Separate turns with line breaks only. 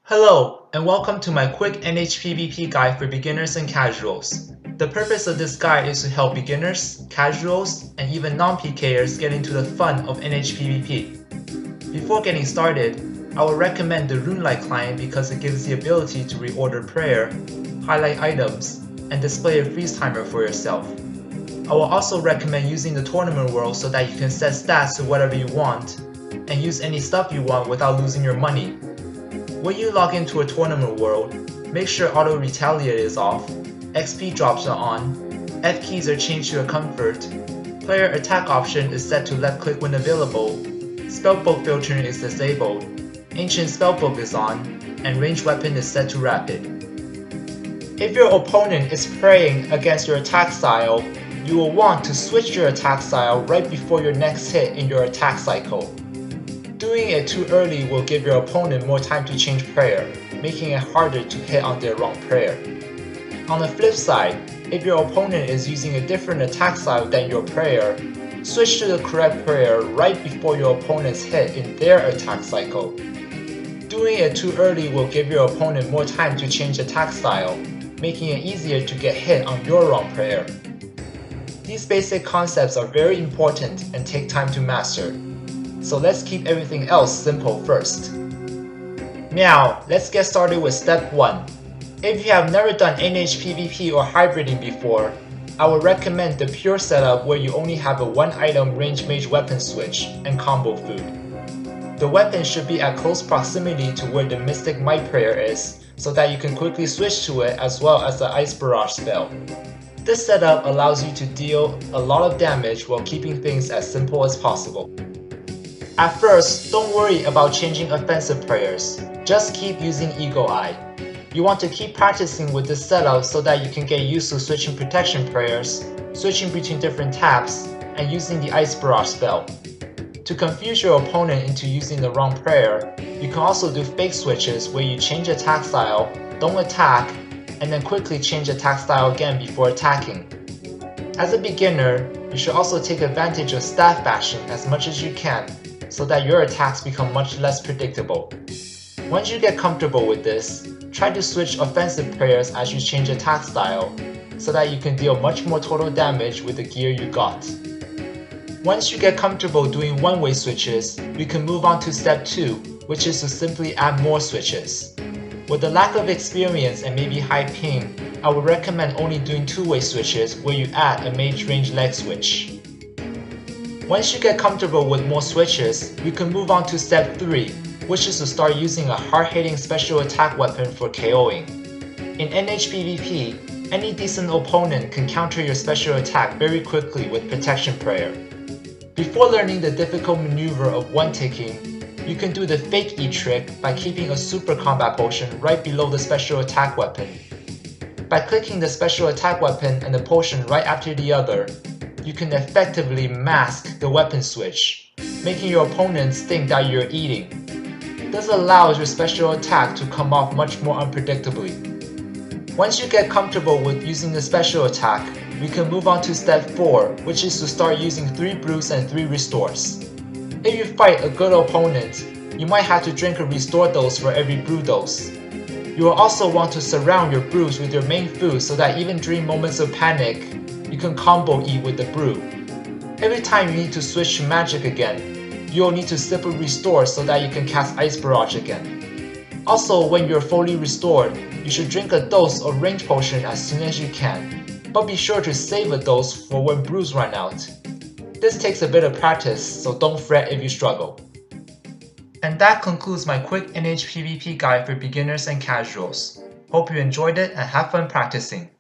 Hello, and welcome to my quick NHPVP guide for beginners and casuals. The purpose of this guide is to help beginners, casuals, and even non-PKers get into the fun of NHPVP. Before getting started, I would recommend the Runelight client because it gives the ability to reorder prayer, highlight items, and display a freeze timer for yourself. I will also recommend using the tournament world so that you can set stats to whatever you want, and use any stuff you want without losing your money. When you log into a tournament world, make sure auto retaliate is off, XP drops are on, F keys are changed to a comfort, player attack option is set to left click when available, spellbook filtering is disabled, ancient spellbook is on, and ranged weapon is set to rapid. If your opponent is praying against your attack style, you will want to switch your attack style right before your next hit in your attack cycle. Doing it too early will give your opponent more time to change prayer, making it harder to hit on their wrong prayer. On the flip side, if your opponent is using a different attack style than your prayer, switch to the correct prayer right before your opponent's hit in their attack cycle. Doing it too early will give your opponent more time to change attack style, making it easier to get hit on your wrong prayer. These basic concepts are very important and take time to master. So let's keep everything else simple first. Now, let's get started with step 1. If you have never done NHPVP or hybriding before, I would recommend the pure setup where you only have a 1-item range mage weapon switch and combo food. The weapon should be at close proximity to where the Mystic Might prayer is, so that you can quickly switch to it as well as the Ice Barrage spell. This setup allows you to deal a lot of damage while keeping things as simple as possible. At first, don't worry about changing offensive prayers, just keep using Eagle Eye. You want to keep practicing with this setup so that you can get used to switching protection prayers, switching between different taps, and using the Ice Barrage spell. To confuse your opponent into using the wrong prayer, you can also do fake switches where you change attack style, don't attack, and then quickly change attack style again before attacking. As a beginner, you should also take advantage of staff bashing as much as you can, so that your attacks become much less predictable. Once you get comfortable with this, try to switch offensive prayers as you change attack style, so that you can deal much more total damage with the gear you got. Once you get comfortable doing one-way switches, we can move on to step 2, which is to simply add more switches. With the lack of experience and maybe high ping, I would recommend only doing 2-way switches where you add a mage range leg switch. Once you get comfortable with more switches, we can move on to step 3, which is to start using a hard-hitting special attack weapon for KOing. In NHPVP, any decent opponent can counter your special attack very quickly with Protection Prayer. Before learning the difficult maneuver of one-ticking, you can do the fake E trick by keeping a super combat potion right below the special attack weapon. By clicking the special attack weapon and the potion right after the other, you can effectively mask the weapon switch, making your opponents think that you're eating. This allows your special attack to come off much more unpredictably. Once you get comfortable with using the special attack, we can move on to step 4, which is to start using 3 brews and 3 restores. If you fight a good opponent, you might have to drink a restore dose for every brew dose. You will also want to surround your brews with your main food so that even during moments of panic, you can combo eat with the brew. Every time you need to switch to magic again, you'll need to sip a restore so that you can cast Ice Barrage again. Also, when you're fully restored, you should drink a dose of range potion as soon as you can, but be sure to save a dose for when brews run out. This takes a bit of practice, so don't fret if you struggle. And that concludes my quick NHPVP guide for beginners and casuals. Hope you enjoyed it and have fun practicing.